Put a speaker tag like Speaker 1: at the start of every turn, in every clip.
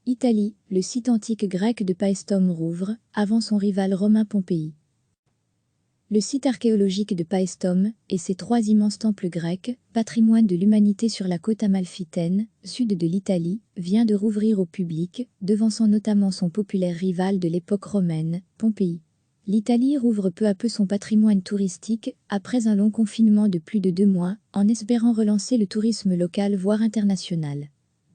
Speaker 1: Italie, le site antique grec de Paestum rouvre, avant son rival romain Pompéi. Le site archéologique de Paestum et ses 3 immenses temples grecs, patrimoine de l'humanité sur la côte amalfitaine, sud de l'Italie, vient de rouvrir au public, devançant notamment son populaire rival de l'époque romaine, Pompéi. L'Italie rouvre peu à peu son patrimoine touristique, après un long confinement de plus de 2 mois, en espérant relancer le tourisme local voire international.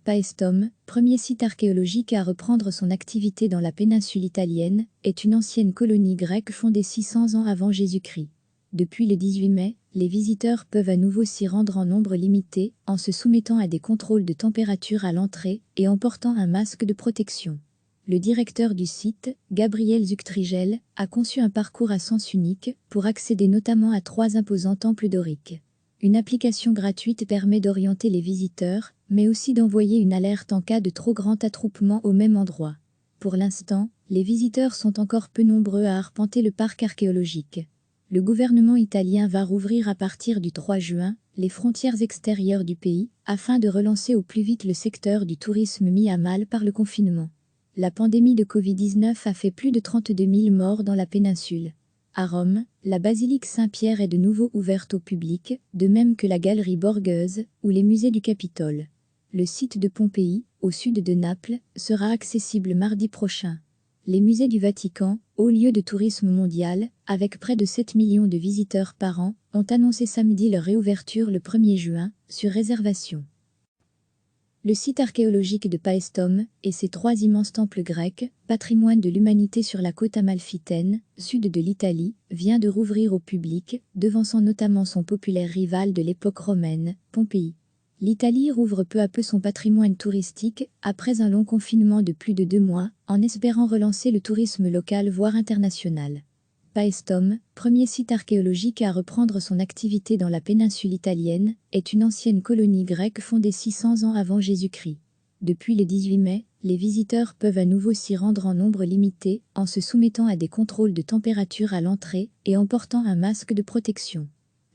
Speaker 1: Paestum, premier site archéologique à reprendre son activité dans la péninsule italienne, est une ancienne colonie grecque fondée 600 ans avant Jésus-Christ. Depuis le 18 mai, les visiteurs peuvent à nouveau s'y rendre en nombre limité, en se soumettant à des contrôles de température à l'entrée et en portant un masque de protection. Le directeur du site, Gabriel Zuchtrigel, a conçu un parcours à sens unique pour accéder notamment à 3 imposants temples doriques. Une application gratuite permet d'orienter les visiteurs, mais aussi d'envoyer une alerte en cas de trop grand attroupement au même endroit. Pour l'instant, les visiteurs sont encore peu nombreux à arpenter le parc archéologique. Le gouvernement italien va rouvrir à partir du 3 juin les frontières extérieures du pays, afin de relancer au plus vite le secteur du tourisme mis à mal par le confinement. La pandémie de Covid-19 a fait plus de 32 000 morts dans la péninsule. À Rome, la basilique Saint-Pierre est de nouveau ouverte au public, de même que la galerie Borghese ou les musées du Capitole. Le site de Pompéi, au sud de Naples, sera accessible mardi prochain. Les musées du Vatican, haut lieu de tourisme mondial, avec près de 7 millions de visiteurs par an, ont annoncé samedi leur réouverture le 1er juin, sur réservation. Le site archéologique de Paestum et ses 3 immenses temples grecs, patrimoine de l'humanité sur la côte amalfitaine, sud de l'Italie, vient de rouvrir au public, devançant notamment son populaire rival de l'époque romaine, Pompéi. L'Italie rouvre peu à peu son patrimoine touristique, après un long confinement de plus de 2 mois, en espérant relancer le tourisme local voire international. Paestum, premier site archéologique à reprendre son activité dans la péninsule italienne, est une ancienne colonie grecque fondée 600 ans avant Jésus-Christ. Depuis le 18 mai, les visiteurs peuvent à nouveau s'y rendre en nombre limité, en se soumettant à des contrôles de température à l'entrée et en portant un masque de protection.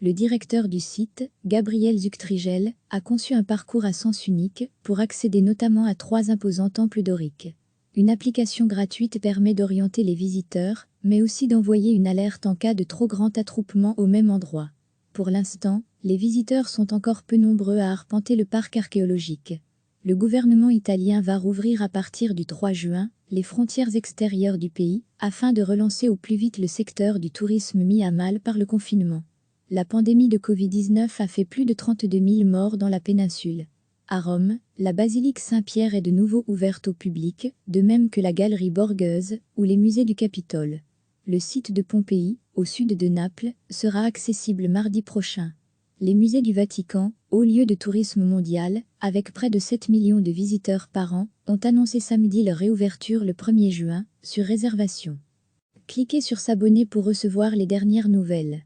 Speaker 1: Le directeur du site, Gabriel Zuchtrigel, a conçu un parcours à sens unique pour accéder notamment à 3 imposants temples doriques. Une application gratuite permet d'orienter les visiteurs, mais aussi d'envoyer une alerte en cas de trop grand attroupement au même endroit. Pour l'instant, les visiteurs sont encore peu nombreux à arpenter le parc archéologique. Le gouvernement italien va rouvrir à partir du 3 juin les frontières extérieures du pays, afin de relancer au plus vite le secteur du tourisme mis à mal par le confinement. La pandémie de Covid-19 a fait plus de 32 000 morts dans la péninsule. À Rome, la basilique Saint-Pierre est de nouveau ouverte au public, de même que la galerie Borghese ou les musées du Capitole. Le site de Pompéi, au sud de Naples, sera accessible mardi prochain. Les musées du Vatican, haut lieu de tourisme mondial, avec près de 7 millions de visiteurs par an, ont annoncé samedi leur réouverture le 1er juin, sur réservation. Cliquez sur s'abonner pour recevoir les dernières nouvelles.